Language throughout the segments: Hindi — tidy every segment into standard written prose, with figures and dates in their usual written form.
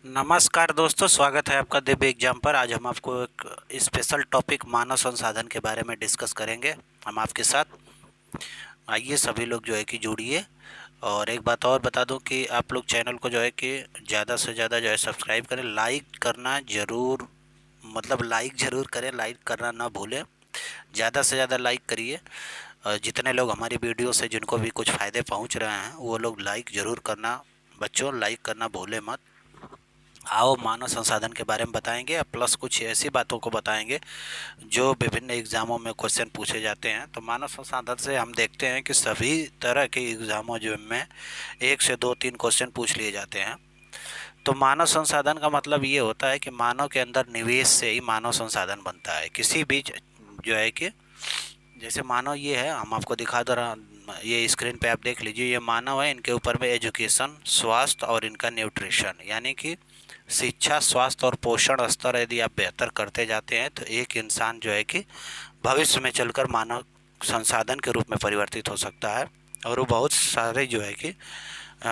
नमस्कार दोस्तों, स्वागत है आपका दिव्य एग्जाम पर। आज हम आपको एक स्पेशल टॉपिक मानव संसाधन के बारे में डिस्कस करेंगे। हम आपके साथ आइए सभी लोग जो है कि जुड़िए। और एक बात और बता दूं कि आप लोग चैनल को जो है कि ज़्यादा से ज़्यादा जो है सब्सक्राइब करें, लाइक करना ज़रूर, मतलब लाइक ज़रूर करें, लाइक करना ना भूलें। ज़्यादा से ज़्यादा लाइक करिए। जितने लोग हमारी वीडियो से जिनको भी कुछ फ़ायदे पहुंच रहे हैं वो लोग लाइक ज़रूर करना। बच्चों, लाइक करना भूलें मत। आओ मानव संसाधन के बारे में बताएंगे, प्लस कुछ ऐसी बातों को बताएंगे जो विभिन्न एग्ज़ामों में क्वेश्चन पूछे जाते हैं। तो मानव संसाधन से हम देखते हैं कि सभी तरह के एग्ज़ामों जो में एक से दो तीन क्वेश्चन पूछ लिए जाते हैं। तो मानव संसाधन का मतलब ये होता है कि मानव के अंदर निवेश से ही मानव संसाधन बनता है। किसी भी जो है कि जैसे मानव ये है, हम आपको दिखा दे रहा, ये स्क्रीन पे आप देख लीजिए, ये मानव है, इनके ऊपर में एजुकेशन, स्वास्थ्य और इनका न्यूट्रिशन, यानी कि शिक्षा, स्वास्थ्य और पोषण स्तर यदि आप बेहतर करते जाते हैं तो एक इंसान जो है कि भविष्य में चलकर मानव संसाधन के रूप में परिवर्तित हो सकता है और वो बहुत सारे जो है कि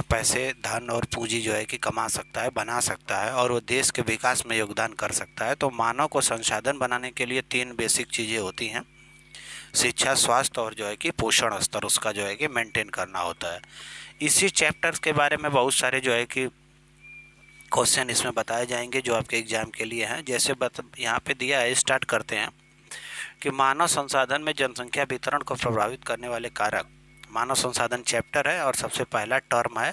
पैसे, धन और पूंजी जो है कि कमा सकता है, बना सकता है और वो देश के विकास में योगदान कर सकता है। तो मानव को संसाधन बनाने के लिए तीन बेसिक चीज़ें होती हैं: शिक्षा, स्वास्थ्य और जो है कि पोषण स्तर उसका जो है कि मेंटेन करना होता है। इसी चैप्टर्स के बारे में बहुत सारे जो है कि क्वेश्चन इसमें बताए जाएंगे जो आपके एग्जाम के लिए हैं। जैसे यहाँ पे दिया है, स्टार्ट करते हैं कि मानव संसाधन में जनसंख्या वितरण को प्रभावित करने वाले कारक। मानव संसाधन चैप्टर है और सबसे पहला टर्म है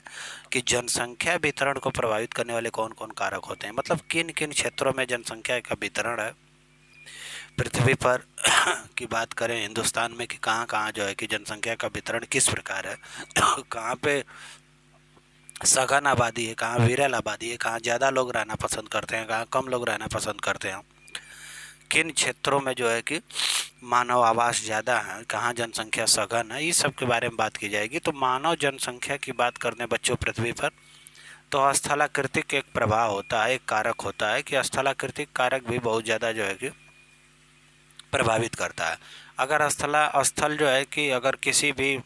कि जनसंख्या वितरण को प्रभावित करने वाले कौन कौन कारक होते हैं, मतलब किन किन क्षेत्रों में जनसंख्या का वितरण है पृथ्वी पर की बात करें हिंदुस्तान में कि कहाँ कहाँ जो है कि जनसंख्या का वितरण किस प्रकार है कहाँ पे सघन आबादी है, कहाँ विरल आबादी है, कहाँ ज़्यादा लोग रहना पसंद करते हैं, कहाँ कम लोग रहना पसंद करते हैं, किन क्षेत्रों में जो है कि मानव आवास ज़्यादा है, कहाँ जनसंख्या सघन है, इस सब के बारे में बात की जाएगी। तो मानव जनसंख्या की बात करने बच्चों पृथ्वी पर, तो स्थलाकृतिक एक प्रभाव होता है, एक कारक होता है कि स्थलाकृतिक कारक भी बहुत ज़्यादा जो है कि प्रभावित करता है। अगर स्थल जो है कि अगर किसी भी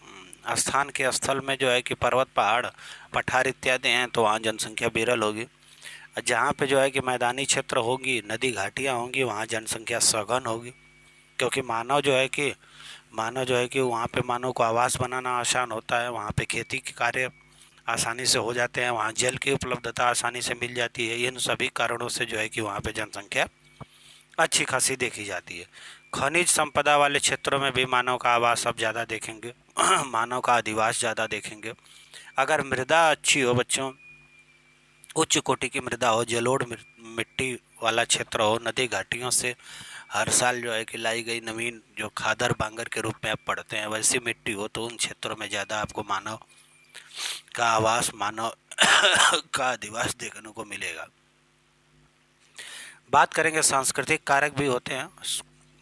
स्थान के स्थल में जो है कि पर्वत, पहाड़, पठार इत्यादि हैं तो वहाँ जनसंख्या विरल होगी। जहाँ पे जो है कि मैदानी क्षेत्र होगी, नदी घाटियाँ होंगी, वहाँ जनसंख्या सघन होगी, क्योंकि मानव जो है कि वहाँ पे मानव को आवास बनाना आसान होता है, वहाँ पे खेती के कार्य आसानी से हो जाते हैं, वहाँ जल की उपलब्धता आसानी से मिल जाती है। इन सभी कारणों से जो है कि वहाँ पे जनसंख्या अच्छी खासी देखी जाती है। खनिज संपदा वाले क्षेत्रों में भी मानव का आवास अब ज़्यादा देखेंगे मानव का अधिवास ज़्यादा देखेंगे। अगर मृदा अच्छी हो बच्चों, उच्च कोटि की मृदा हो, जलोढ़ मिट्टी वाला क्षेत्र हो, नदी घाटियों से हर साल जो है कि लाई गई नवीन जो खादर बांगर के रूप में आप पढ़ते हैं वैसी मिट्टी हो, तो उन क्षेत्रों में ज़्यादा आपको मानव का आवास, मानव का अधिवास देखने को मिलेगा। बात करेंगे सांस्कृतिक कारक भी होते हैं।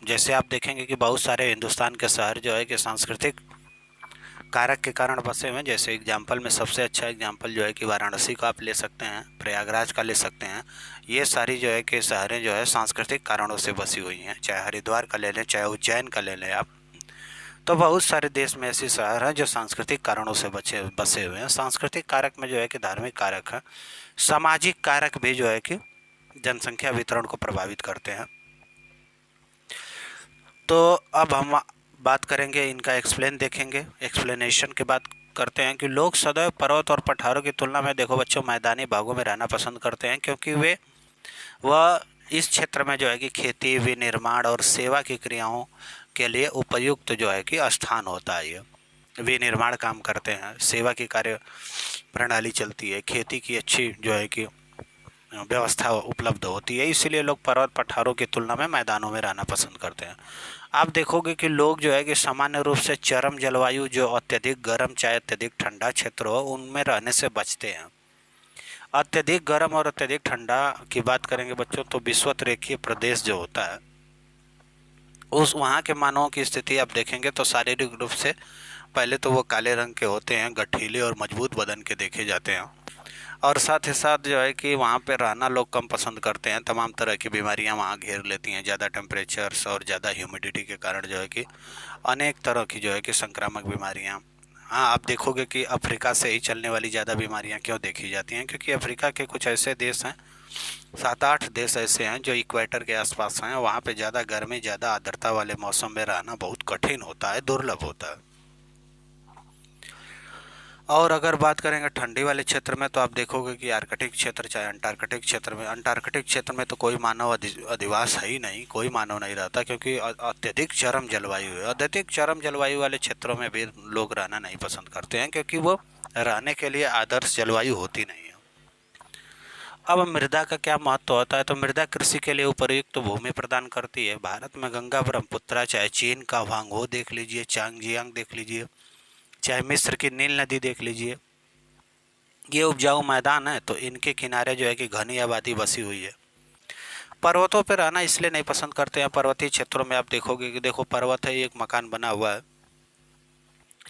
जैसे आप देखेंगे कि बहुत सारे हिंदुस्तान के शहर जो है कि सांस्कृतिक कारक के कारण बसे हुए हैं। जैसे एग्जाम्पल में सबसे अच्छा एग्जाम्पल जो है कि वाराणसी का आप ले सकते हैं, प्रयागराज का ले सकते हैं। ये सारी जो है कि शहरें जो है सांस्कृतिक कारणों से बसी हुई हैं। चाहे हरिद्वार का ले लें, चाहे उज्जैन का ले लें आप, तो बहुत सारे देश में ऐसे शहर हैं जो सांस्कृतिक कारणों से बसे हुए हैं। सांस्कृतिक कारक में जो है कि धार्मिक कारक है, सामाजिक कारक भी जो है कि जनसंख्या वितरण को प्रभावित करते हैं। तो अब हम बात करेंगे, इनका एक्सप्लेन देखेंगे। एक्सप्लेनेशन के बाद करते हैं कि लोग सदैव पर्वत और पठारों की तुलना में, देखो बच्चों, मैदानी भागों में रहना पसंद करते हैं क्योंकि वह इस क्षेत्र में जो है कि खेती, विनिर्माण और सेवा की क्रियाओं के लिए उपयुक्त जो है कि स्थान होता है। ये विनिर्माण काम करते हैं, सेवा की कार्य प्रणाली चलती है, खेती की अच्छी जो है कि व्यवस्था उपलब्ध होती है, इसीलिए लोग पर्वत पठारों की तुलना में मैदानों में रहना पसंद करते हैं। आप देखोगे कि लोग जो है कि सामान्य रूप से चरम जलवायु, जो अत्यधिक गर्म चाहे अत्यधिक ठंडा क्षेत्र हो, उनमें रहने से बचते हैं। अत्यधिक गर्म और अत्यधिक ठंडा की बात करेंगे बच्चों, तो विषुवत रेखीय प्रदेश जो होता है उस वहाँ के मानवों की स्थिति आप देखेंगे तो शारीरिक रूप से पहले तो वो काले रंग के होते हैं, गठीले और मजबूत बदन के देखे जाते हैं, और साथ ही साथ जो है कि वहाँ पे रहना लोग कम पसंद करते हैं। तमाम तरह की बीमारियाँ वहाँ घेर लेती हैं, ज़्यादा टेम्परेचर्स और ज़्यादा ह्यूमिडिटी के कारण जो है कि अनेक तरह की जो है कि संक्रामक बीमारियाँ हाँ, आप देखोगे कि अफ्रीका से ही चलने वाली ज़्यादा बीमारियाँ क्यों देखी जाती हैं, क्योंकि अफ्रीका के कुछ ऐसे देश हैं, 7-8 देश ऐसे हैं जो इक्वेटर के आसपास हैं, वहाँ पे ज़्यादा गर्मी, ज़्यादा आर्द्रता वाले मौसम में रहना बहुत कठिन होता है, दुर्लभ होता है। और अगर बात करेंगे ठंडी वाले क्षेत्र में, तो आप देखोगे कि आर्कटिक क्षेत्र चाहे अंटार्कटिक क्षेत्र में, अंटार्कटिक क्षेत्र में तो कोई मानव अधिवास है ही नहीं, कोई मानव नहीं रहता, क्योंकि अत्यधिक चरम जलवायु है। अत्यधिक चरम जलवायु वाले क्षेत्रों में भी लोग रहना नहीं पसंद करते हैं, क्योंकि वो रहने के लिए आदर्श जलवायु होती नहीं है। अब मृदा का क्या महत्व होता है, तो मृदा कृषि के लिए उपयुक्त भूमि प्रदान करती है। भारत में गंगा ब्रह्मपुत्रा, चाहे चीन का वांगहो देख लीजिए, चांगजियांग देख लीजिए, चाहे मिस्र की नील नदी देख लीजिए, ये उपजाऊ मैदान है, तो इनके किनारे जो है कि घनी आबादी बसी हुई है। पर्वतों पर रहना इसलिए नहीं पसंद करते हैं, पर्वतीय क्षेत्रों में आप देखोगे कि देखो पर्वत है, एक मकान बना हुआ है,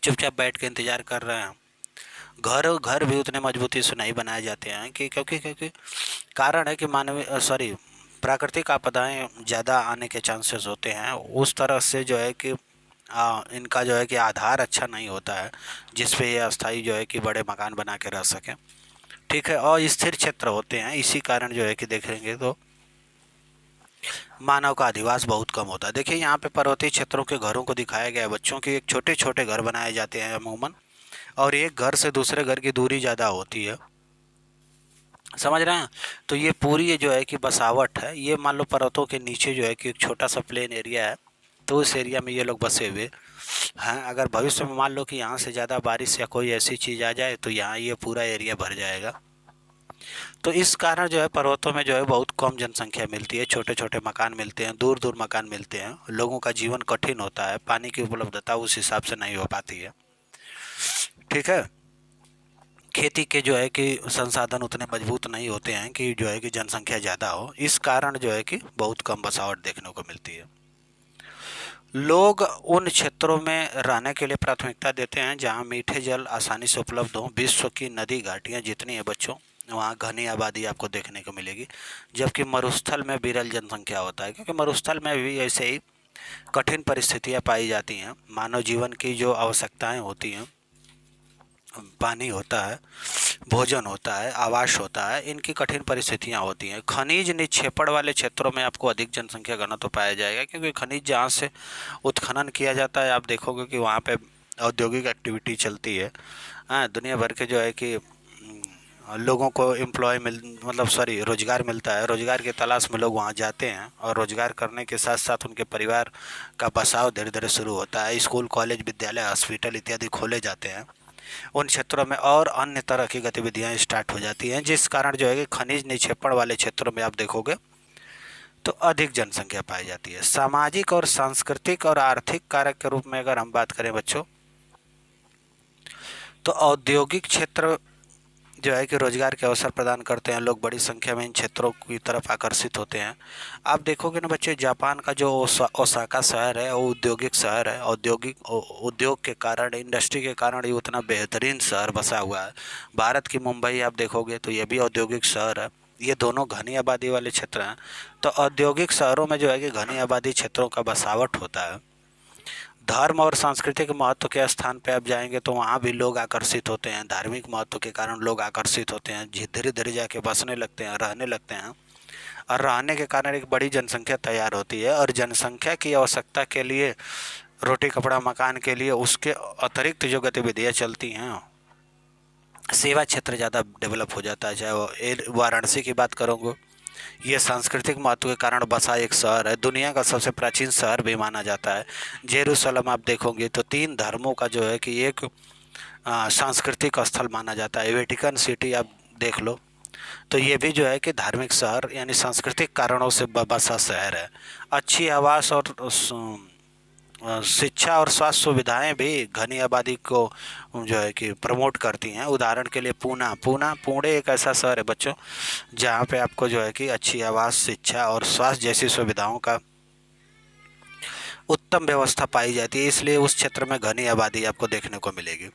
चुपचाप बैठ के इंतजार कर रहे हैं। घर घर भी उतने मजबूती से नहीं बनाए जाते हैं, कि क्योंकि कारण है कि मानवीय सॉरी प्राकृतिक आपदाएं ज़्यादा आने के चांसेस होते हैं, उस तरह से जो है कि इनका जो है कि आधार अच्छा नहीं होता है, जिस पे ये अस्थायी जो है कि बड़े मकान बना के रह सकें। ठीक है, और स्थिर क्षेत्र होते हैं, इसी कारण जो है कि देखेंगे तो मानव का अधिवास बहुत कम होता है। देखिए यहाँ पे पर्वतीय क्षेत्रों के घरों को दिखाया गया है बच्चों की, एक छोटे छोटे घर बनाए जाते हैं अमूमन, और एक घर से दूसरे घर की दूरी ज़्यादा होती है, समझ रहे हैं। तो ये पूरी ये जो है कि बसावट है, ये मान लो पर्वतों के नीचे जो है कि एक छोटा सा प्लेन एरिया है, तो उस एरिया में ये लोग बसे हुए हैं। अगर भविष्य में मान लो कि यहाँ से ज़्यादा बारिश या कोई ऐसी चीज़ आ जाए, तो यहाँ ये पूरा एरिया भर जाएगा। तो इस कारण जो है पर्वतों में जो है बहुत कम जनसंख्या मिलती है, छोटे छोटे मकान मिलते हैं, दूर दूर मकान मिलते हैं, लोगों का जीवन कठिन होता है, पानी की उपलब्धता उस हिसाब से नहीं हो पाती है। ठीक है, खेती के जो है कि संसाधन उतने मजबूत नहीं होते हैं कि जो है कि जनसंख्या ज़्यादा हो, इस कारण जो है कि बहुत कम बसावट देखने को मिलती है। लोग उन क्षेत्रों में रहने के लिए प्राथमिकता देते हैं जहां मीठे जल आसानी से उपलब्ध हो। विश्व की नदी घाटियां जितनी है बच्चों, वहाँ घनी आबादी आपको देखने को मिलेगी, जबकि मरुस्थल में विरल जनसंख्या होता है, क्योंकि मरुस्थल में भी ऐसे ही कठिन परिस्थितियां पाई जाती हैं। मानव जीवन की जो आवश्यकताएं होती हैं, पानी होता है, भोजन होता है, आवास होता है, इनकी कठिन परिस्थितियां होती हैं। खनिज निक्षेपण वाले क्षेत्रों में आपको अधिक जनसंख्या घनत्व पाया जाएगा, क्योंकि खनिज जहाँ से उत्खनन किया जाता है, आप देखोगे कि वहाँ पे औद्योगिक एक्टिविटी चलती है। हाँ, दुनिया भर के जो है कि लोगों को एम्प्लॉय मतलब सॉरी रोज़गार मिलता है, रोज़गार की तलाश में लोग वहाँ जाते हैं, और रोज़गार करने के साथ साथ उनके परिवार का बसाव धीरे धीरे शुरू होता है। स्कूल, कॉलेज, विद्यालय, हॉस्पिटल इत्यादि खोले जाते हैं उन क्षेत्रों में, और अन्य तरह की गतिविधियां स्टार्ट हो जाती हैं, जिस कारण जो है कि खनिज निक्षेपण वाले क्षेत्रों में आप देखोगे तो अधिक जनसंख्या पाई जाती है। सामाजिक और सांस्कृतिक और आर्थिक कारक के रूप में अगर हम बात करें बच्चों, तो औद्योगिक क्षेत्र जो है कि रोजगार के अवसर प्रदान करते हैं, लोग बड़ी संख्या में इन क्षेत्रों की तरफ आकर्षित होते हैं। आप देखोगे ना बच्चे, जापान का जो ओसाका शहर है वो औद्योगिक शहर है, औद्योगिक उद्योग के कारण, इंडस्ट्री के कारण ये उतना बेहतरीन शहर बसा हुआ है। भारत की मुंबई आप देखोगे तो ये भी औद्योगिक शहर है, ये दोनों घनी आबादी वाले क्षेत्र हैं। तो औद्योगिक शहरों में जो है कि घनी आबादी क्षेत्रों का बसावट होता है। धर्म और सांस्कृतिक महत्व के स्थान पे आप जाएंगे तो वहाँ भी लोग आकर्षित होते हैं, धार्मिक महत्व के कारण लोग आकर्षित होते हैं, धीरे धीरे जाके बसने लगते हैं, रहने लगते हैं, और रहने के कारण एक बड़ी जनसंख्या तैयार होती है। और जनसंख्या की आवश्यकता के लिए, रोटी कपड़ा मकान के लिए, उसके अतिरिक्त जो गतिविधियाँ चलती हैं, सेवा क्षेत्र ज़्यादा डेवलप हो जाता है। चाहे वो वाराणसी की बात करूँगा, ये सांस्कृतिक महत्व के कारण बसा एक शहर है, दुनिया का सबसे प्राचीन शहर भी माना जाता है। जेरूसलम आप देखोगे तो 3 धर्मों का जो है कि एक सांस्कृतिक स्थल माना जाता है। वेटिकन सिटी आप देख लो, तो ये भी जो है कि धार्मिक शहर यानी सांस्कृतिक कारणों से बसा शहर है। अच्छी आवास और शिक्षा और स्वास्थ्य सुविधाएं भी घनी आबादी को जो है कि प्रमोट करती हैं। उदाहरण के लिए पुणे एक ऐसा शहर है बच्चों, जहाँ पे आपको जो है कि अच्छी आवास, शिक्षा और स्वास्थ्य जैसी सुविधाओं का उत्तम व्यवस्था पाई जाती है, इसलिए उस क्षेत्र में घनी आबादी आपको देखने को मिलेगी।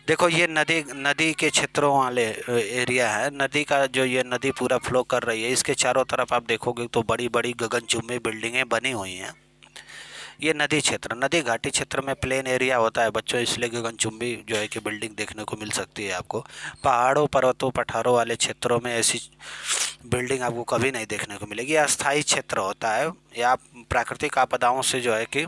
देखो ये नदी नदी के क्षेत्रों वाले एरिया है, नदी का जो ये नदी पूरा फ्लो कर रही है, इसके चारों तरफ आप देखोगे तो बड़ी बड़ी गगनचुंबी बिल्डिंगें बनी हुई हैं। ये नदी क्षेत्र, नदी घाटी क्षेत्र में प्लेन एरिया होता है बच्चों, इसलिए गगनचुंबी जो है कि बिल्डिंग देखने को मिल सकती है आपको। पहाड़ों पर्वतों पठारों वाले क्षेत्रों में ऐसी बिल्डिंग आपको कभी नहीं देखने को मिलेगी। अस्थाई क्षेत्र होता है, या प्राकृतिक आपदाओं से जो है कि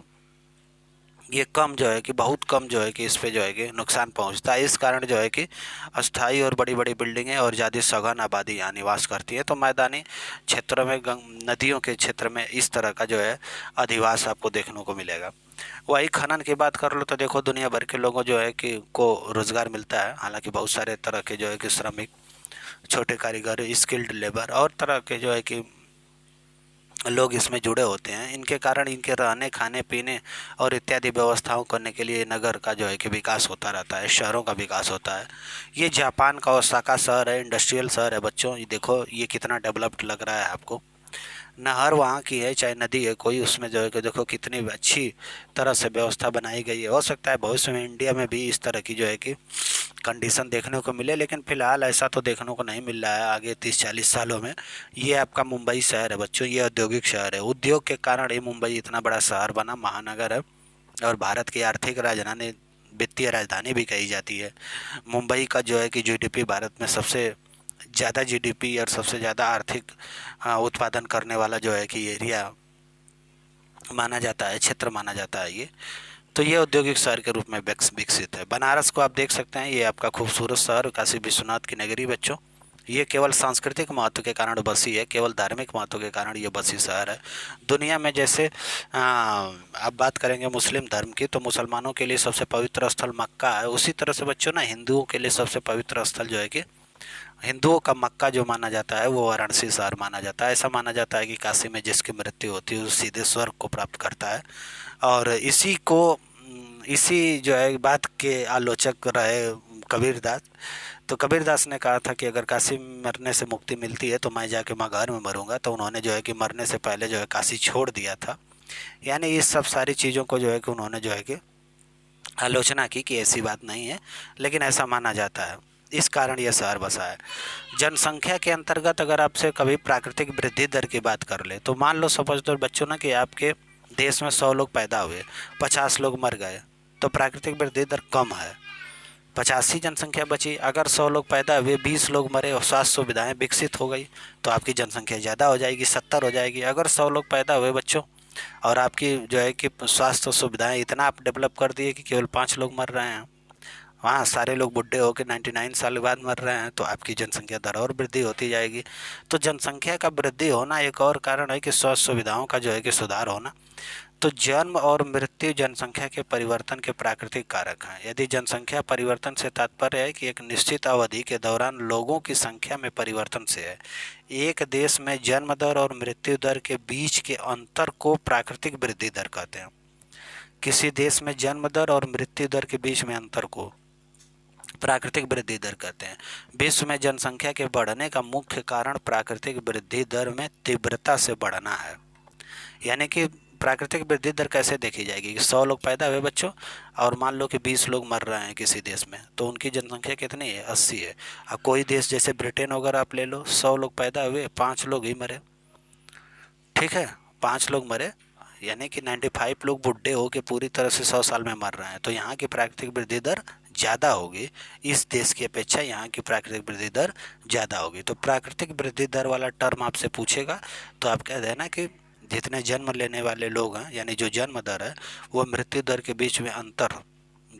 ये कम जो है कि बहुत कम जो है कि इस पे जो है कि नुकसान पहुंचता है। इस कारण जो है कि अस्थाई और बड़ी बड़ी बिल्डिंगें और ज़्यादा सघन आबादी यहाँ निवास करती है। तो मैदानी क्षेत्रों में नदियों के क्षेत्र में इस तरह का जो है अधिवास आपको देखने को मिलेगा। वही खनन की बात कर लो तो देखो दुनिया भर के लोगों जो है कि को रोज़गार मिलता है। हालांकि बहुत सारे तरह के जो है कि श्रमिक, छोटे कारीगर, स्किल्ड लेबर और तरह के जो है कि लोग इसमें जुड़े होते हैं। इनके कारण इनके रहने, खाने पीने और इत्यादि व्यवस्थाओं करने के लिए नगर का जो है कि विकास होता रहता है, शहरों का विकास होता है। ये जापान का ओसाका शहर है, इंडस्ट्रियल शहर है बच्चों। ये देखो ये कितना डेवलप्ड लग रहा है आपको। नहर वहाँ की है चाहे नदी है कोई, उसमें जो है कि देखो कितनी अच्छी तरह से व्यवस्था बनाई गई है। हो सकता है भविष्य में इंडिया में भी इस तरह की जो है कि कंडीशन देखने को मिले, लेकिन फ़िलहाल ऐसा तो देखने को नहीं मिल रहा है आगे 30-40 सालों में। ये आपका मुंबई शहर है बच्चों, ये औद्योगिक शहर है। उद्योग के कारण ये मुंबई इतना बड़ा शहर बना, महानगर है, और भारत की आर्थिक राजधानी, वित्तीय राजधानी भी कही जाती है। मुंबई का जो है कि जीडीपी भारत में सबसे ज़्यादा जीडीपी और सबसे ज़्यादा आर्थिक उत्पादन करने वाला जो है कि एरिया माना जाता है, क्षेत्र माना जाता है ये। तो ये औद्योगिक शहर के रूप में विकसित है। बनारस को आप देख सकते हैं, ये आपका खूबसूरत शहर, काशी विश्वनाथ की नगरी बच्चों। ये केवल सांस्कृतिक महत्व के कारण बसी है, केवल धार्मिक महत्व के कारण ये बसी शहर है। दुनिया में जैसे आप बात करेंगे मुस्लिम धर्म की, तो मुसलमानों के लिए सबसे पवित्र स्थल मक्का है। उसी तरह से बच्चों ना हिंदुओं के लिए सबसे पवित्र स्थल जो है कि हिंदुओं का मक्का जो माना जाता है वो वाराणसी शहर माना जाता है। ऐसा माना जाता है कि काशी में जिसकी मृत्यु होती है वो सीधे स्वर्ग को प्राप्त करता है। और इसी जो है बात के आलोचक रहे कबीरदास। तो कबीरदास ने कहा था कि अगर काशी मरने से मुक्ति मिलती है तो मैं जाके माँ घर में मरूंगा। तो उन्होंने जो है कि मरने से पहले जो है काशी छोड़ दिया था। यानी इस सब सारी चीज़ों को जो है कि उन्होंने जो है कि आलोचना की कि ऐसी बात नहीं है, लेकिन ऐसा माना जाता है। इस कारण यह शहर बसा है। जनसंख्या के अंतर्गत अगर आपसे कभी प्राकृतिक वृद्धि दर की बात कर ले तो मान लो समझ दो बच्चों ना कि आपके देश में 100 लोग पैदा हुए, 50 लोग मर गए, तो प्राकृतिक वृद्धि दर कम है, 85 जनसंख्या बची। अगर 100 लोग पैदा हुए, 20 लोग मरे और स्वास्थ्य सुविधाएं विकसित हो गई तो आपकी जनसंख्या ज़्यादा हो जाएगी, 70 हो जाएगी। अगर 100 लोग पैदा हुए बच्चों और आपकी जो है कि स्वास्थ्य सुविधाएं इतना आप डेवलप कर दिए कि केवल 5 लोग मर रहे हैं, वहाँ सारे लोग बुढ़े होकर 99 साल बाद मर रहे हैं, तो आपकी जनसंख्या दर और वृद्धि होती जाएगी। तो जनसंख्या का वृद्धि होना एक और कारण है कि स्वास्थ्य सुविधाओं का जो है कि सुधार होना। तो जन्म और मृत्यु जनसंख्या के परिवर्तन के प्राकृतिक कारक हैं। यदि जनसंख्या परिवर्तन से तात्पर्य है कि एक निश्चित अवधि के दौरान लोगों की संख्या में परिवर्तन से है। एक देश में जन्म दर और मृत्यु दर के बीच के अंतर को प्राकृतिक वृद्धि दर कहते हैं। किसी देश में जन्म दर और मृत्यु दर के बीच में अंतर को प्राकृतिक वृद्धि दर कहते हैं। विश्व में जनसंख्या के बढ़ने का मुख्य कारण प्राकृतिक वृद्धि दर में तीव्रता से बढ़ना है। यानी कि प्राकृतिक वृद्धि दर कैसे देखी जाएगी कि 100 लोग पैदा हुए बच्चों और मान लो कि 20 लोग मर रहे हैं किसी देश में, तो उनकी जनसंख्या कितनी है, 80 है। अब कोई देश जैसे ब्रिटेन वगैरह आप ले लो, 100 लोग पैदा हुए, 5 लोग ही मरे, ठीक है, 5 लोग मरे, यानी कि 95 लोग बुढ़े हो के पूरी तरह से 100 साल में मर रहे हैं। तो यहाँ की प्राकृतिक वृद्धि दर ज़्यादा होगी, इस देश की अपेक्षा यहाँ की प्राकृतिक वृद्धि दर ज़्यादा होगी। तो प्राकृतिक वृद्धि दर वाला टर्म आपसे पूछेगा तो आप कह देना कि जितने जन्म लेने वाले लोग हैं, यानी जो जन्म दर है वो मृत्यु दर के बीच में अंतर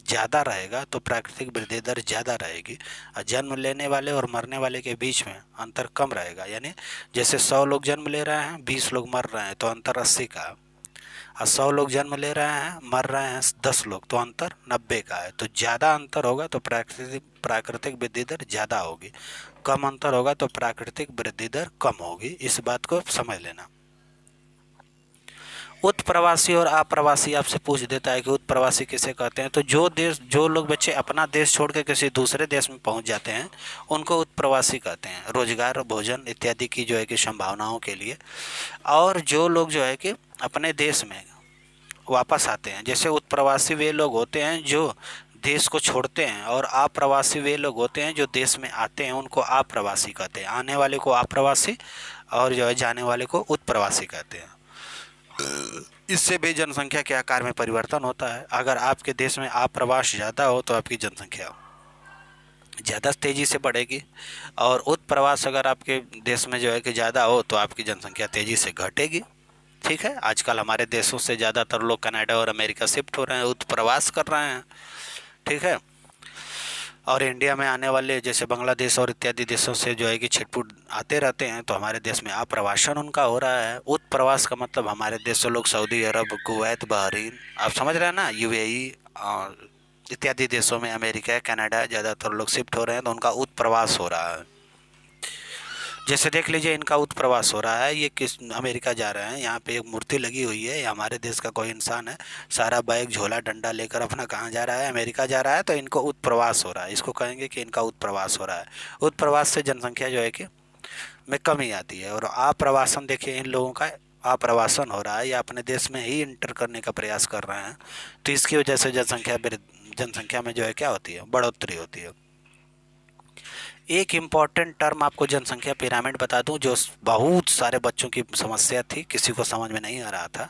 ज़्यादा रहेगा तो प्राकृतिक वृद्धि दर ज़्यादा रहेगी, और जन्म लेने वाले और मरने वाले के बीच में अंतर कम रहेगा। यानी जैसे 100 लोग जन्म ले रहे हैं, 20 लोग मर रहे हैं, तो अंतर 80 का, और 100 लोग जन्म ले रहे हैं, मर रहे हैं 10 लोग, तो अंतर 90 का है। तो ज़्यादा अंतर होगा तो प्राकृतिक वृद्धि दर ज़्यादा होगी, कम अंतर होगा तो प्राकृतिक वृद्धि दर कम होगी। इस बात को समझ लेना। उत्प्रवासी और अप्रवासी आपसे पूछ देता है कि उत्प्रवासी किसे कहते हैं। तो जो लोग बच्चे अपना देश छोड़ के किसी दूसरे देश में पहुंच जाते हैं उनको उत्प्रवासी कहते हैं, रोजगार, भोजन इत्यादि की जो है कि संभावनाओं के लिए। और जो लोग जो है कि अपने देश में वापस आते हैं, जैसे उत्प्रवासी वे लोग होते हैं जो देश को छोड़ते हैं, और अप्रवासी वे लोग होते हैं जो देश में आते हैं, उनको अप्रवासी कहते हैं। आने वाले को अप्रवासी और जो है जाने वाले को उत्प्रवासी कहते हैं। इससे भी जनसंख्या के आकार में परिवर्तन होता है। अगर आपके देश में आप्रवास ज़्यादा हो तो आपकी जनसंख्या ज़्यादा तेज़ी से बढ़ेगी, और उत्प्रवास अगर आपके देश में जो है कि ज़्यादा हो तो आपकी जनसंख्या तेज़ी से घटेगी। ठीक है, आजकल हमारे देशों से ज़्यादातर लोग कनाडा और अमेरिका शिफ्ट हो रहे हैं, उत्प्रवास कर रहे हैं। ठीक है, और इंडिया में आने वाले जैसे बांग्लादेश और इत्यादि देशों से जो है कि छिटपुट आते रहते हैं, तो हमारे देश में आप्रवासन उनका हो रहा है। उत्प्रवास का मतलब हमारे देश से लोग सऊदी अरब, कुवैत, बहरीन, आप समझ रहे हैं ना, यूएई और इत्यादि देशों में, अमेरिका, कनाडा, ज़्यादातर लोग शिफ्ट हो रहे हैं, तो उनका उत्प्रवास हो रहा है। जैसे देख लीजिए, इनका उत्प्रवास हो रहा है, ये किस अमेरिका जा रहे हैं, यहाँ पे एक मूर्ति लगी हुई है, ये हमारे देश का कोई इंसान है, सारा बैग झोला डंडा लेकर अपना कहाँ जा रहा है, अमेरिका जा रहा है, तो इनको उत्प्रवास हो रहा है। इसको कहेंगे कि इनका उत्प्रवास हो रहा है। उत्प्रवास से जनसंख्या जो है कि में कमी आती है। और आप्रवासन, देखिए इन लोगों का आप्रवासन हो रहा है, या अपने देश में ही इंटर करने का प्रयास कर रहे हैं, तो इसकी वजह से जनसंख्या में जो है क्या होती है, बढ़ोतरी होती है। एक इम्पॉर्टेंट टर्म आपको जनसंख्या पिरामिड बता दूं, जो बहुत सारे बच्चों की समस्या थी, किसी को समझ में नहीं आ रहा था,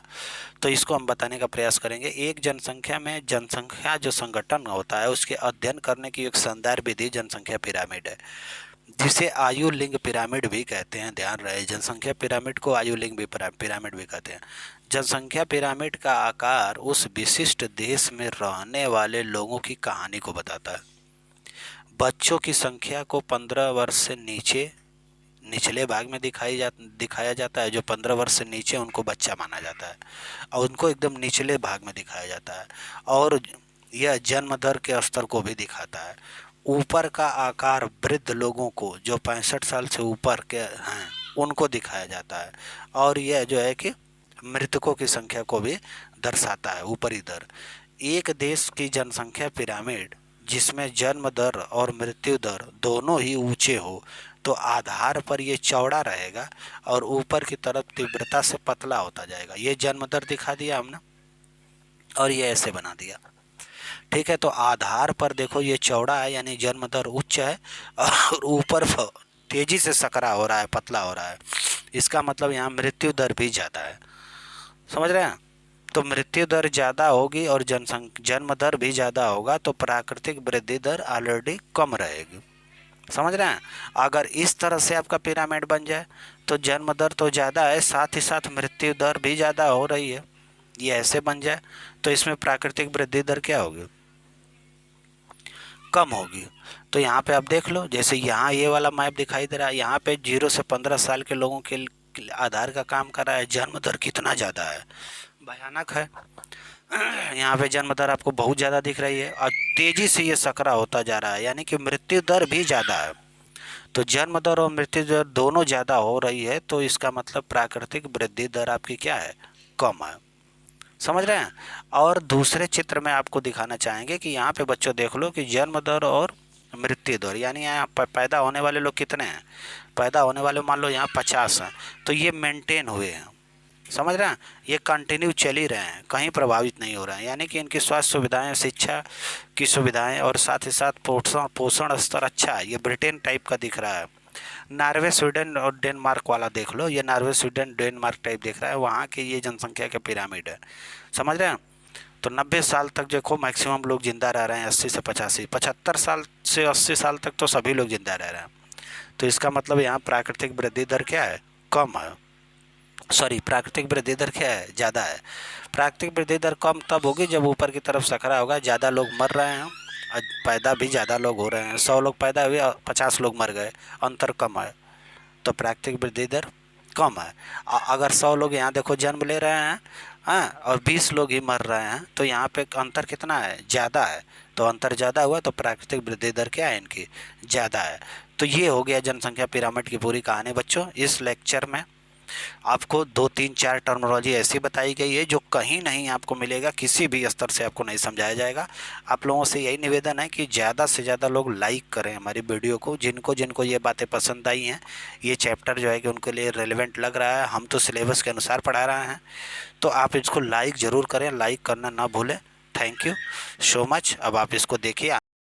तो इसको हम बताने का प्रयास करेंगे। एक जनसंख्या में जनसंख्या जो संगठन होता है उसके अध्ययन करने की एक शानदार विधि जनसंख्या पिरामिड है, जिसे आयु लिंग पिरामिड भी कहते हैं। ध्यान रहे, जनसंख्या पिरामिड को आयु लिंग भी पिरामिड भी कहते हैं। जनसंख्या पिरामिड का आकार उस विशिष्ट देश में रहने वाले लोगों की कहानी को बताता है। बच्चों की संख्या को 15 वर्ष से नीचे निचले भाग में दिखाया जाता है। जो 15 वर्ष से नीचे, उनको बच्चा माना जाता है, और उनको एकदम निचले भाग में दिखाया जाता है। और यह जन्म दर के स्तर को भी दिखाता है। ऊपर का आकार वृद्ध लोगों को, जो 65 साल से ऊपर के हैं, उनको दिखाया जाता है। और यह जो है कि मृतकों की संख्या को भी दर्शाता है, ऊपरी दर। एक देश की जनसंख्या पिरामिड जिसमें जन्म दर और मृत्यु दर दोनों ही ऊंचे हो, तो आधार पर ये चौड़ा रहेगा और ऊपर की तरफ तीव्रता से पतला होता जाएगा। ये जन्म दर दिखा दिया हमने, और ये ऐसे बना दिया। ठीक है, तो आधार पर देखो ये चौड़ा है, यानी जन्म दर उच्च है, और ऊपर तेजी से सकरा हो रहा है, पतला हो रहा है। इसका मतलब यहाँ मृत्यु दर भी ज़्यादा है। समझ रहे हैं? तो मृत्यु दर ज़्यादा होगी और जन्म दर भी ज़्यादा होगा, तो प्राकृतिक वृद्धि दर ऑलरेडी कम रहेगी। समझ रहे हैं? अगर इस तरह से आपका पिरामिड बन जाए तो जन्म दर तो ज़्यादा है, साथ ही साथ मृत्यु दर भी ज़्यादा हो रही है। ये ऐसे बन जाए तो इसमें प्राकृतिक वृद्धि दर क्या होगी? कम होगी। तो यहाँ पे आप देख लो, जैसे यहाँ ये वाला मैप दिखाई दे रहा है, यहाँ पे 0 से 15 साल के लोगों के आधार का काम कर रहा है। जन्म दर कितना ज़्यादा है, भयानक है। यहाँ पे जन्म दर आपको बहुत ज़्यादा दिख रही है, और तेज़ी से ये सकरा होता जा रहा है, यानी कि मृत्यु दर भी ज़्यादा है। तो जन्म दर और मृत्यु दर दोनों ज़्यादा हो रही है, तो इसका मतलब प्राकृतिक वृद्धि दर आपकी क्या है? कम है। समझ रहे हैं? और दूसरे चित्र में आपको दिखाना चाहेंगे कि यहाँ पे बच्चों देख लो कि जन्म दर और मृत्यु दर, यानी यहाँ पैदा होने वाले लोग कितने हैं? पैदा होने वाले मान लो यहाँ 50 हैं, तो ये मेंटेन हुए हैं। समझ रहे हैं? ये कंटिन्यू चल ही रहे हैं, कहीं प्रभावित नहीं हो रहे हैं, यानी कि इनकी स्वास्थ्य सुविधाएं, शिक्षा की सुविधाएं, और साथ ही साथ पोषण स्तर अच्छा है। ये ब्रिटेन टाइप का दिख रहा है। नॉर्वे, स्वीडन और डेनमार्क वाला देख लो, ये नॉर्वे, स्वीडन, डेनमार्क टाइप दिख रहा है, वहाँ के ये जनसंख्या का पिरामिड है। समझ रहे हैं? तो 90 साल तक देखो मैक्सिमम लोग जिंदा रह रहे हैं, 80 से 85, 75 साल से 80 साल तक तो सभी लोग जिंदा रह रहे हैं। तो इसका मतलब यहाँ प्राकृतिक वृद्धि दर क्या है? कम है। सॉरी, प्राकृतिक वृद्धि दर क्या है? ज़्यादा है। प्राकृतिक वृद्धि दर कम तब होगी जब ऊपर की तरफ सकरा होगा, ज़्यादा लोग मर रहे हैं, पैदा भी ज़्यादा लोग हो रहे हैं। 100 लोग पैदा हुए, 50 लोग मर गए, अंतर कम है, तो प्राकृतिक वृद्धि दर कम है। अगर 100 लोग यहाँ देखो जन्म ले रहे हैं, हाँ, और 20 लोग ही मर रहे हैं, तो यहाँ पे अंतर कितना है? ज़्यादा है। तो अंतर ज़्यादा हुआ, तो प्राकृतिक वृद्धि दर क्या है इनकी? ज़्यादा है। तो ये हो गया जनसंख्या पिरामिड की पूरी कहानी बच्चों। इस लेक्चर में आपको 2-3-4 टर्मिनोलॉजी ऐसी बताई गई है जो कहीं नहीं आपको मिलेगा, किसी भी स्तर से आपको नहीं समझाया जाएगा। आप लोगों से यही निवेदन है कि ज़्यादा से ज़्यादा लोग लाइक करें हमारी वीडियो को, जिनको जिनको ये बातें पसंद आई हैं, ये चैप्टर जो है कि उनके लिए रेलेवेंट लग रहा है, हम तो सिलेबस के अनुसार पढ़ा रहे हैं, तो आप इसको लाइक ज़रूर करें, लाइक करना ना भूलें। Thank you so much. अब आप इसको देखिए।